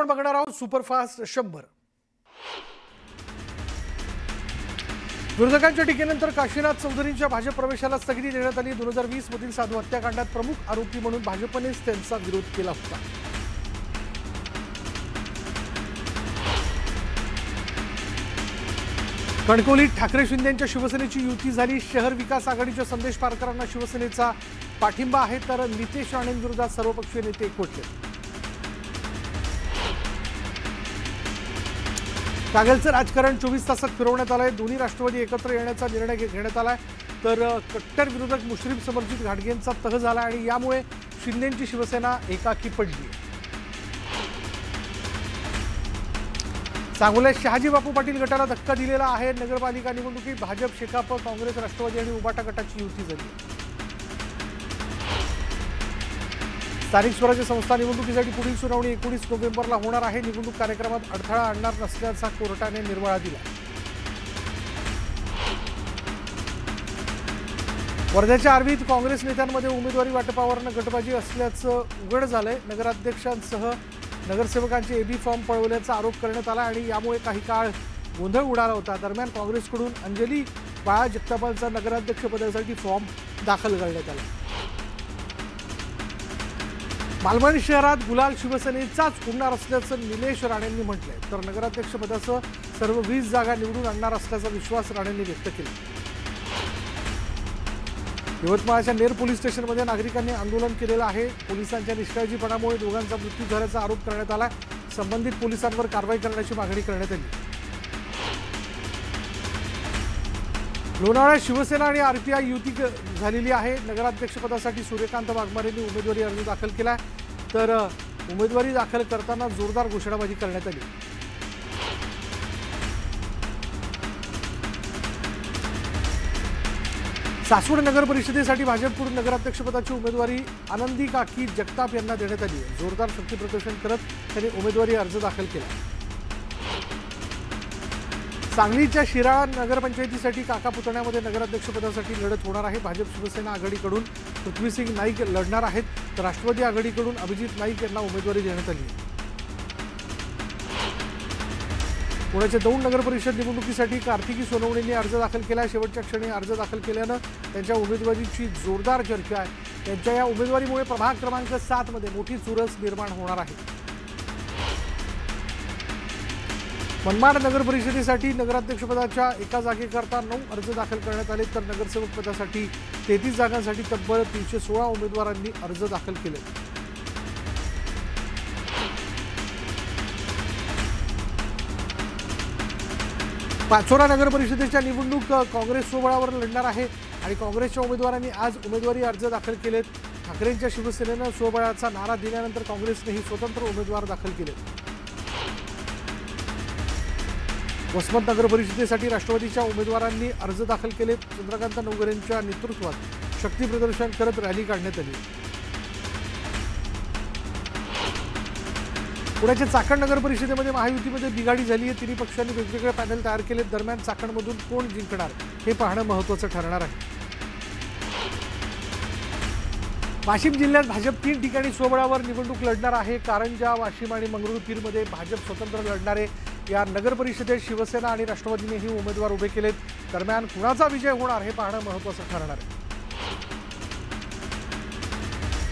आपण बघणार आहोत सुपरफास्ट 100। विरोधकांच्या टीकेनंतर काशीनाथ चौधरींच्या भाजप प्रवेशाला स्थगिती देण्यात आली। 2020 मधील साधू हत्याकांडात प्रमुख आरोपी म्हणून भाजपनेच त्यांचा विरोध केला होता। कणकवलीत ठाकरे शिंदेंच्या शिवसेनेची युती झाली। शहर विकास आघाडीच्या संदेश पारकरांना शिवसेनेचा पाठिंबा आहे, तर नितेश राणेंविरोधात सर्वपक्षीय नेते एकवटले। कागलचं राजकारण 24 तासात फिरवण्यात आलंय। दोन्ही राष्ट्रवादी एकत्र येण्याचा निर्णय घेण्यात आलाय, तर कट्टर विरोधक मुश्रीफ समर्जित घाटगेंचा तह झाला आणि यामुळे शिंदेंची शिवसेना एकाकी पडली। सांगोल्यात शहाजी बापू पाटील गटाला धक्का दिलेला आहे। नगरपालिका निवडणुकीत भाजप, शेकाप, काँग्रेस, राष्ट्रवादी आणि उबाटा गटाची युती झाली। स्थानिक स्वराज्य संस्था निवडणुकीसाठी पुढील सुनावणी 19 नोव्हेंबरला होणार आहे। निवडणूक कार्यक्रमात अडथळा आणणार नसल्याचा कोर्टाने निर्वाळा दिला। वर्ध्याच्या आर्वीत काँग्रेस नेत्यांमध्ये उमेदवारी वाटपावरून गटबाजी असल्याचं उघड झालंय। नगराध्यक्षांसह नगरसेवकांचे एबी फॉर्म पळवल्याचा आरोप करण्यात आला आणि यामुळे काही काळ गोंधळ उडाला होता। दरम्यान काँग्रेसकडून अंजली बाळा जगतापालचा नगराध्यक्षपदासाठी फॉर्म दाखल करण्यात आला। मालवण शहरात गुलाल शिवसेनेचाच उडणार असल्याचं निलेश राणेंनी म्हटलंय, तर नगराध्यक्षपदासह सर्व 20 जागा निवडून आणणार असल्याचा विश्वास राणेंनी व्यक्त केला। यवतमाळच्या नेर पोलीस स्टेशनमध्ये नागरिकांनी आंदोलन केलेलं आहे। पोलिसांच्या निष्काळजीपणामुळे दोघांचा मृत्यू झाल्याचा आरोप करण्यात आला। संबंधित पोलिसांवर कारवाई करण्याची मागणी करण्यात आली। लोणावळ्यात शिवसेना आणि आरपीआय युती झालेली आहे। नगराध्यक्षपदासाठी सूर्यकांत वाघमारेंनी उमेदवारी अर्ज दाखल केला, तर उमेदवारी दाखल करताना जोरदार घोषणाबाजी करण्यात आली। सासवड नगर परिषदेसाठी भाजपकडून नगराध्यक्षपदाची उमेदवारी आनंदी काकी जगताप यांना देण्यात आली आहे। जोरदार शक्तीप्रदर्शन करत त्यांनी उमेदवारी अर्ज दाखल केला। सांगलीच्या शिराळा नगरपंचायतीसाठी काका पुतण्यामध्ये नगराध्यक्षपदासाठी लढत होणार आहे। भाजप शिवसेना आघाडीकडून पृथ्वीसिंग नाईक लढणार आहेत, तर राष्ट्रवादी आघाडीकडून अभिजित नाईक यांना उमेदवारी देण्यात आली आहे। पुण्याच्या दौंड नगर परिषद निवडणुकीसाठी कार्तिकी सोनवणेंनी अर्ज दाखल केला। शेवटच्या क्षणी अर्ज दाखल केल्यानं त्यांच्या उमेदवारीची जोरदार चर्चा आहे। त्यांच्या या उमेदवारीमुळे प्रभाग क्रमांक 7 मध्ये मोठी चुरस निर्माण होणार आहे। मनमाड नगर परिषदेसाठी नगराध्यक्षपदाच्या एका जागेकरता 9 अर्ज दाखल करण्यात आले, तर नगरसेवक पदासाठी 33 जागांसाठी तब्बल 316 उमेदवारांनी अर्ज दाखल केले। पाचोरा नगर परिषदेच्या निवडणूक काँग्रेस सोबळावर लढणार आहे आणि काँग्रेसच्या उमेदवारांनी आज उमेदवारी अर्ज दाखल केलेत। ठाकरेंच्या शिवसेनेनं सोबळाचा नारा दिल्यानंतर काँग्रेसनेही स्वतंत्र उमेदवार दाखल केले। वसमत नगर परिषदेसाठी राष्ट्रवादीच्या उमेदवारांनी अर्ज दाखल केले। चंद्रकांत नवघरेंच्या नेतृत्वात शक्ती प्रदर्शन करत रॅली काढण्यात आली। पुण्याच्या चाकण नगर परिषदेमध्ये महायुतीमध्ये बिघाडी झाली आहे। तिन्ही पक्षांनी वेगवेगळे पॅनल तयार केले। दरम्यान चाकणमधून कोण जिंकणार हे पाहणं महत्त्वाचं ठरणार आहे। वाशिम जिल्ह्यात भाजप 3 ठिकाणी सोबळावर निवडणूक लढणार आहे। कारंजा, वाशिम आणि मंगरुळपीरमध्ये भाजप स्वतंत्र लढणारे या नगर परिषदेत शिवसेना आणि राष्ट्रवादीनेही उमेदवार उभे केलेत। दरम्यान कुणाचा विजय होणार हे पाहणं महत्त्वाचं ठरणार आहे।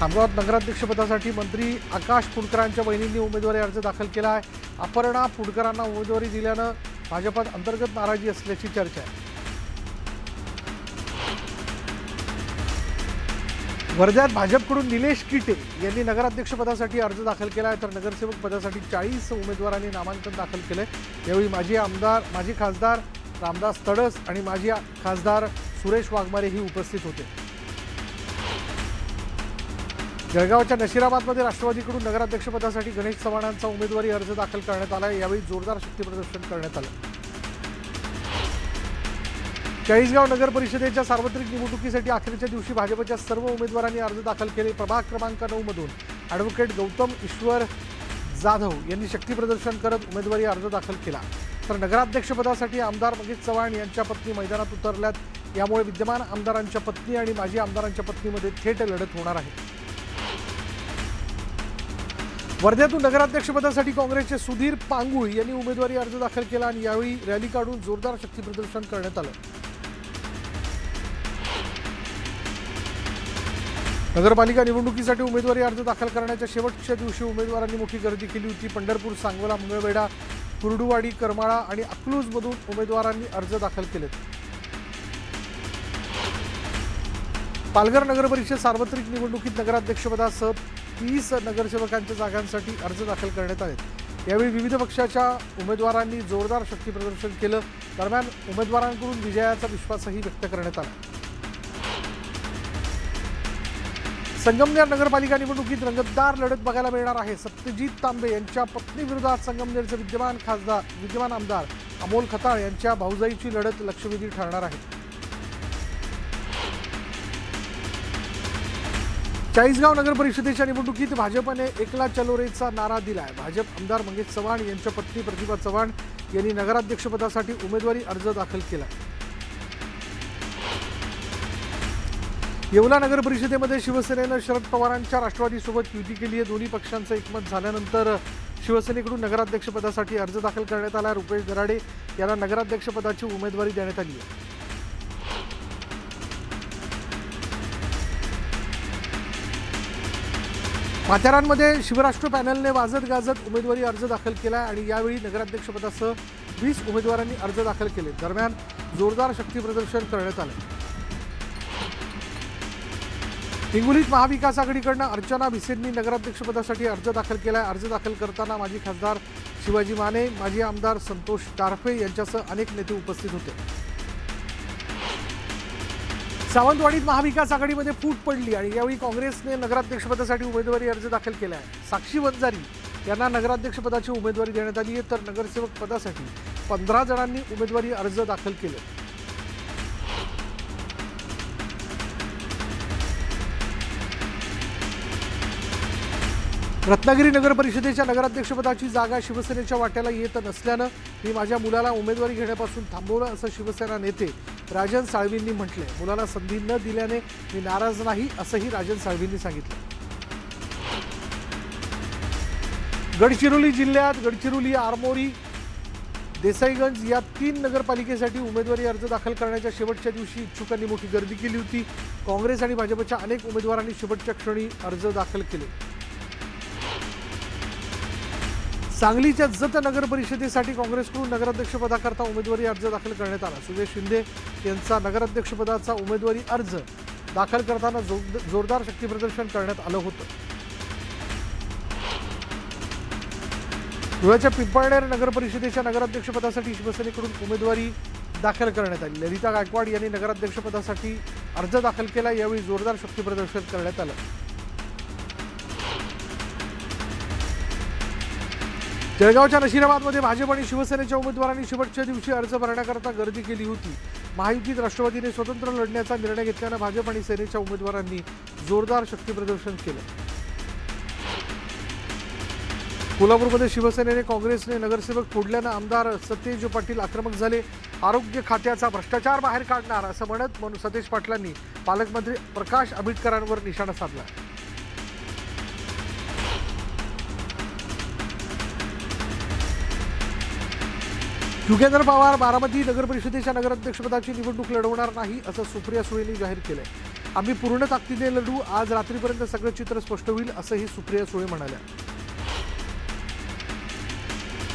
खामगावात नगराध्यक्षपदासाठी मंत्री आकाश फुंडकरांच्या बहिणींनी उमेदवारी अर्ज दाखल केला आहे। अपर्णा फुंडकरांना उमेदवारी दिल्यानं भाजपात अंतर्गत नाराजी असल्याची चर्चा आहे। वर्ध्यात भाजपकडून निलेश किटे यांनी नगराध्यक्षपदासाठी अर्ज दाखल केला आहे, तर नगरसेवक पदासाठी 40 उमेदवारांनी नामांकन दाखल केलंय। यावेळी माजी खासदार रामदास तडस आणि माजी खासदार सुरेश वाघमारे ही उपस्थित होते। जळगावच्या नशिराबादमध्ये राष्ट्रवादीकडून नगराध्यक्षपदासाठी गणेश चव्हाणांचा उमेदवारी अर्ज दाखल करण्यात आला। यावेळी जोरदार शक्तीप्रदर्शन करण्यात आलं। चाळीसगाव नगर परिषदेच्या सार्वत्रिक निवडणुकीसाठी अखेरच्या दिवशी भाजपच्या सर्व उमेदवारांनी अर्ज दाखल केले। प्रभाग क्रमांक 9 मधून ॲडव्होकेट गौतम ईश्वर जाधव यांनी शक्तीप्रदर्शन करत उमेदवारी अर्ज दाखल केला, तर नगराध्यक्षपदासाठी आमदार मगेश चव्हाण यांच्या पत्नी मैदानात उतरल्यात। यामुळे विद्यमान आमदारांच्या पत्नी आणि माजी आमदारांच्या पत्नीमध्ये थेट लढत होणार आहे। वर्ध्यातून नगराध्यक्षपदासाठी काँग्रेसचे सुधीर पांगुळ यांनी उमेदवारी अर्ज दाखल केला आणि यावेळी रॅली काढून जोरदार शक्ती प्रदर्शन करण्यात आलं। नगरपालिका निवडणुकीसाठी उमेदवारी अर्ज दाखल करण्याच्या शेवटच्या दिवशी उमेदवारांनी मोठी गर्दी केली होती। पंढरपूर, सांगोला, मंगळवेढा, कुर्डुवाडी, करमाळा आणि अकलूजमधून उमेदवारांनी अर्ज दाखल केलेत। पालघर नगर परिषद सार्वत्रिक निवडणुकीत नगराध्यक्षपदासह 30 नगरसेवकांच्या जागांसाठी अर्ज दाखल करण्यात आले। यावेळी विविध पक्षाच्या उमेदवारांनी जोरदार शक्ती प्रदर्शन केलं। दरम्यान उमेदवारांकडून विजयाचा विश्वासही व्यक्त करण्यात आला। संगमनेर नगरपालिका निवडणुकीत रंगतदार लढत बघायला मिळणार आहे। सत्यजित तांबे यांच्या पत्नीविरोधात संगमनेरचे विद्यमान आमदार अमोल खताळ यांच्या भाऊजाईची लढत लक्षवेधी ठरणार आहे। चाळीसगाव नगर परिषदेच्या निवडणुकीत भाजपने एकला चलोरेचा नारा दिलाय। भाजप आमदार मंगेश चव्हाण यांच्या पत्नी प्रतिभा चव्हाण यांनी नगराध्यक्षपदासाठी उमेदवारी अर्ज दाखल केला। येवला नगर परिषदेमध्ये शिवसेनेनं शरद पवारांच्या राष्ट्रवादीसोबत युती केली आहे। दोन्ही पक्षांचं एकमत झाल्यानंतर शिवसेनेकडून नगराध्यक्षपदासाठी अर्ज दाखल करण्यात आला। रुपेश दराडे यांना नगराध्यक्षपदाची उमेदवारी देण्यात आली आहे। माथेरानमध्ये शिवराष्ट्र पॅनलने वाजत गाजत उमेदवारी अर्ज दाखल केला आणि यावेळी नगराध्यक्षपदासह 20 उमेदवारांनी अर्ज दाखल केले। दरम्यान जोरदार शक्ती प्रदर्शन करण्यात आले। हिंगोलीत महाविकास आघाडीकडून अर्चना भिसेंनी नगराध्यक्षपदासाठी अर्ज दाखल केला। अर्ज दाखल करताना माजी खासदार शिवाजी माने, माजी आमदार संतोष टारफे यांच्यासह अनेक नेते उपस्थित होते। सावंतवाडीत महाविकास आघाडीमध्ये फूट पडली आणि यावेळी काँग्रेसने नगराध्यक्षपदासाठी उमेदवारी अर्ज दाखल केला आहे। साक्षी वंजारी यांना नगराध्यक्षपदाची उमेदवारी देण्यात आली आहे, तर नगरसेवक पदासाठी 15 जणांनी उमेदवारी अर्ज दाखल केले। रत्नागिरी नगर परिषदेच्या नगराध्यक्षपदाची जागा शिवसेनेच्या वाट्याला येत नसल्यानं मी माझ्या मुलाला उमेदवारी घेण्यापासून थांबवलं असं शिवसेना नेते राजन साळवींनी म्हटलंय। मुलाला संधी न दिल्याने मी नाराज नाही असंही राजन साळवींनी सांगितलं। गडचिरोली जिल्ह्यात गडचिरोली, आरमोरी, देसाईगंज या 3 नगरपालिकेसाठी उमेदवारी अर्ज दाखल करण्याच्या शेवटच्या दिवशी इच्छुकांनी मोठी गर्दी केली होती। काँग्रेस आणि भाजपच्या अनेक उमेदवारांनी शेवटच्या क्षणी अर्ज दाखल केले। सांगलीच्या जत नगर परिषदेसाठी काँग्रेसकडून नगराध्यक्षपदाकरता उमेदवारी अर्ज दाखल करण्यात आला। सुदेश शिंदे यांचा नगराध्यक्षपदाचा उमेदवारी अर्ज दाखल करताना जोरदार शक्ती प्रदर्शन करण्यात आलं होतं। धुळ्याच्या पिंपळनेर नगर परिषदेच्या नगराध्यक्षपदासाठी शिवसेनेकडून उमेदवारी दाखल करण्यात आली। ललिता गायकवाड यांनी नगराध्यक्षपदासाठी अर्ज दाखल केला। यावेळी जोरदार शक्ती प्रदर्शन करण्यात आलं। जळगावच्या नशिराबादमध्ये भाजप आणि शिवसेनेच्या उमेदवारांनी शेवटच्या दिवशी अर्ज भरण्याकरता गर्दी केली होती। महायुतीत राष्ट्रवादीने स्वतंत्र लढण्याचा निर्णय घेतल्यानं भाजप आणि सेनेच्या उमेदवारांनी जोरदार शक्ती प्रदर्शन केलं। कोल्हापूरमध्ये शिवसेनेने काँग्रेसने नगरसेवक फोडल्यानं आमदार सतेज पाटील आक्रमक झाले। आरोग्य खात्याचा भ्रष्टाचार बाहेर काढणार असं म्हणत सतेज पाटलांनी पालकमंत्री प्रकाश आंबेडकरांवर निशाणा साधला। युगेंद्र पवार बारामती नगर परिषदेच्या नगराध्यक्षपदाची निवडणूक लढवणार नाही असं सुप्रिया सुळेंनी जाहीर केलंय। आम्ही पूर्ण ताकदीने लढू, आज रात्रीपर्यंत सगळं चित्र स्पष्ट होईल असंही सुप्रिया सुळे म्हणाल्या।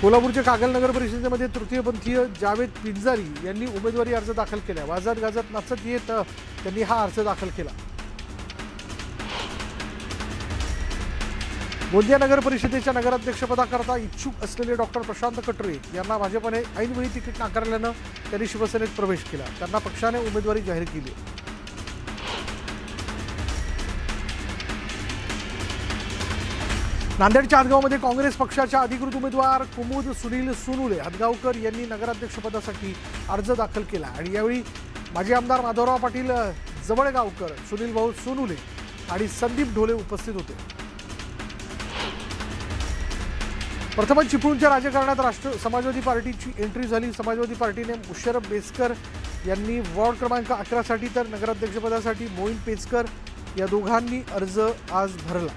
कोल्हापूरच्या कागल नगर परिषदेमध्ये तृतीयपंथीय जावेद पिंजारी यांनी उमेदवारी अर्ज दाखल केला। वाजत गाजत नाचत येत त्यांनी हा अर्ज दाखल केला। गोंदिया नगर परिषदेच्या नगराध्यक्षपदाकरता इच्छुक असलेले डॉक्टर प्रशांत कटरे यांना भाजपने ऐनवेळी तिकीट नाकारल्यानं त्यांनी शिवसेनेत प्रवेश केला। त्यांना पक्षाने उमेदवारी जाहीर केली। नांदेडच्या हदगावमध्ये काँग्रेस पक्षाच्या अधिकृत उमेदवार कुमुद सुनील सोनुले हदगावकर यांनी नगराध्यक्षपदासाठी अर्ज दाखल केला आणि यावेळी माजी आमदार माधवराव पाटील जवळगावकर, सुनील भाऊ सोनुले आणि संदीप ढोले उपस्थित होते। प्रथमच चिपळूणच्या राजकारणात समाजवादी पार्टीची एंट्री झाली। समाजवादी पार्टीने मुशर्रफ बेसकर यांनी वॉर्ड क्रमांक 11 साठी तर नगराध्यक्षपदासाठी मोईन पेचकर या दोघांनी अर्ज आज भरला।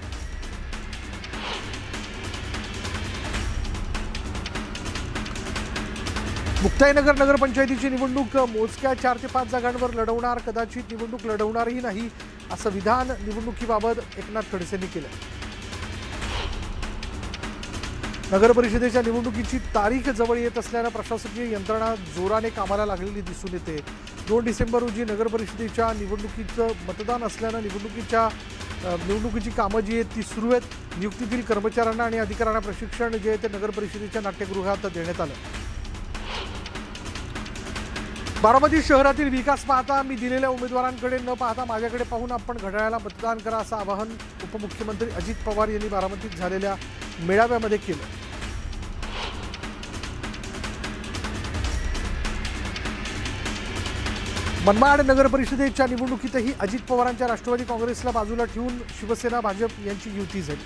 मुक्ताईनगर नगरपंचायतीची निवडणूक मोजक्या 4 ते 5 जागांवर लढवणार, कदाचित निवडणूक लढवणारही नाही असं विधान निवडणुकीबाबत एकनाथ खडसेंनी केलं. नगर परिषदेच्या निवडणुकीची तारीख जवळ येत असल्यानं प्रशासकीय यंत्रणा जोराने कामाला लागलेली दिसून येते. 2 डिसेंबर रोजी नगर परिषदेच्या निवडणुकीचं मतदान असल्यानं निवडणुकीची कामं जी आहेत ती सुरू आहेत. नियुक्तीतील कर्मचाऱ्यांना आणि अधिकाऱ्यांना प्रशिक्षण जे आहे ते नगर परिषदेच्या नाट्यगृहात देण्यात आलं. बारामती शहरातील विकास पाहता मी दिलेल्या उमेदवारांकडे न पाहता माझ्याकडे पाहून आपण घड्याळाला मतदान करा असं आवाहन उपमुख्यमंत्री अजित पवार यांनी बारामतीत झालेल्या मेळाव्यामध्ये केलं. मनमाड नगर परिषदेच्या निवडणुकीतही अजित पवारांच्या राष्ट्रवादी काँग्रेसला बाजूला ठेवून शिवसेना भाजप यांची युती झाली.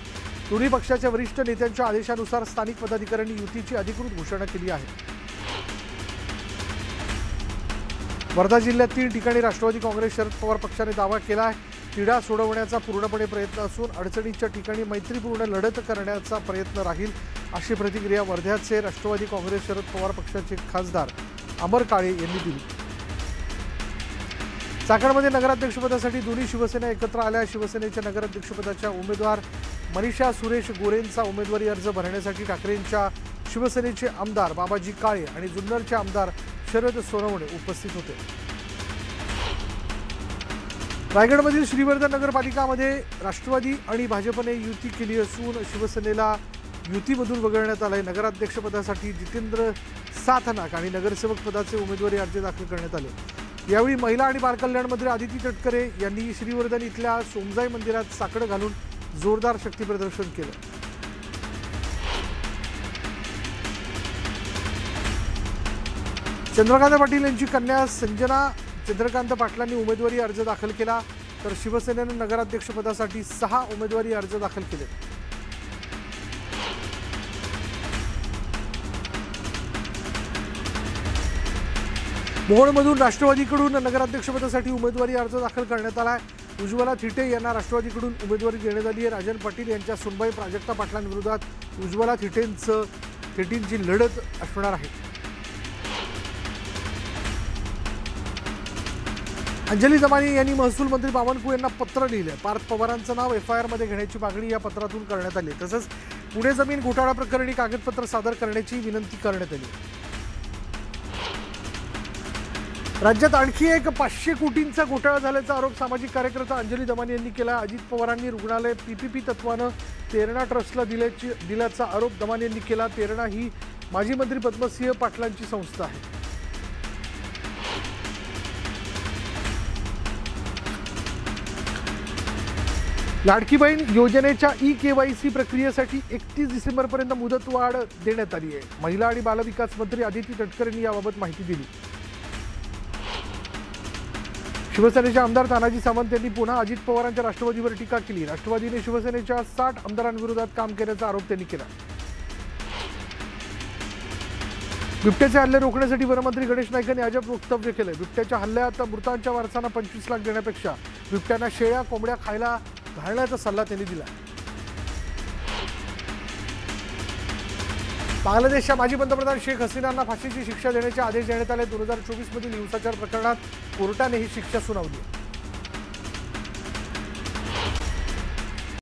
दोन्ही पक्षाच्या वरिष्ठ नेत्यांच्या आदेशानुसार स्थानिक पदाधिकाऱ्यांनी युतीची अधिकृत घोषणा केली आहे. वर्धा जिल्ह्यात 3 ठिकाणी राष्ट्रवादी काँग्रेस शरद पवार पक्षाने दावा केला आहे. तिढा सोडवण्याचा पूर्णपणे प्रयत्न असून अडचणीच्या ठिकाणी मैत्रीपूर्ण लढत करण्याचा प्रयत्न राहील अशी प्रतिक्रिया वर्ध्याचे राष्ट्रवादी काँग्रेस शरद पवार पक्षाचे खासदार अमर काळे यांनी दिली. चाकणमध्ये नगराध्यक्षपदासाठी दोन्ही शिवसेना एकत्र आल्या. शिवसेनेच्या नगराध्यक्षपदाच्या उमेदवार मनीषा सुरेश गोरेंचा उमेदवारी अर्ज भरण्यासाठी ठाकरेंच्या शिवसेनेचे आमदार बाबाजी काळे आणि जुन्नरचे आमदार शरद सोनवणे उपस्थित होते. रायगडमधील श्रीवर्धन नगरपालिकामध्ये राष्ट्रवादी आणि भाजपने युती केली असून शिवसेनेला युतीमधून वगळण्यात आले. नगराध्यक्षपदासाठी जितेंद्र साथनाक आणि नगरसेवक पदाचे उमेदवारी अर्ज दाखल करण्यात आले. यावेळी महिला आणि बालकल्याण मंत्री आदिती तटकरे यांनी श्रीवर्धन इथल्या सोमजाई मंदिरात साकडं घालून जोरदार शक्ती प्रदर्शन केलं. चंद्रकांत पाटील यांची कन्या संजना चंद्रकांत पाटलांनी उमेदवारी अर्ज दाखल केला, तर शिवसेनेने नगराध्यक्षपदासाठी 6 उमेदवारी अर्ज दाखल केले. मोहोळमधून राष्ट्रवादीकडून नगराध्यक्षपदासाठी उमेदवारी अर्ज दाखल करण्यात आला आहे. उज्ज्वला थिटे यांना राष्ट्रवादीकडून उमेदवारी देण्यात आली आहे. राजन पाटील यांच्या सुनबाई प्राजक्ता पाटलांविरोधात उज्ज्वला थिटेंची लढत असणार आहे. अंजली दमानी यांनी महसूल मंत्री बावनकुळे यांना पत्र लिहिलं. पार्थ पवारांचं नाव FIR मध्ये घेण्याची मागणी या पत्रातून करण्यात आली. तसंच पुणे जमीन घोटाळा प्रकरणी कागदपत्र सादर करण्याची विनंती करण्यात आली. राज्यात आणखी एक 500 कोटींचा घोटाळा झाल्याचा आरोप सामाजिक कार्यकर्ता अंजली दमानी यांनी केला. अजित पवारांनी रुग्णालय PPP तत्वानं तेरणा ट्रस्टला दिल्याचा आरोप दमानी यांनी केला. तेरणा ही माजी मंत्री पद्मसिंह पाटलांची संस्था आहे. लाडकी बहीण योजनेच्या eKYC प्रक्रियेसाठी 31 डिसेंबरपर्यंत मुदतवाढ देण्यात आली आहे. महिला आणि बालविकास मंत्री आदिती तटकरे यांनी याबाबत माहिती दिली. शिवसेनेचे आमदार तानाजी सावंत यांनी पुन्हा अजित पवारांच्या राष्ट्रवादीवर टीका केली. राष्ट्रवादीने शिवसेनेच्या 60 आमदारांविरोधात काम केल्याचा आरोप त्यांनी केला. बिबट्याचे हल्ले रोखण्यासाठी वनमंत्री गणेश नाईक यांनी अजब वक्तव्य केले. बिबट्याच्या हल्ल्यात मृतांच्या वारसांना 25 लाख देण्यापेक्षा बिबट्यांना शेळ्या कोंबड्या खायला घालण्याचा सल्ला त्यांनी दिला. बांगलादेशच्या माजी पंतप्रधान शेख हसीनांना फाशीची शिक्षा देण्याचे आदेश देण्यात आले. 2024 मधील हिंसाचार प्रकरणात कोर्टाने ही शिक्षा सुनावली.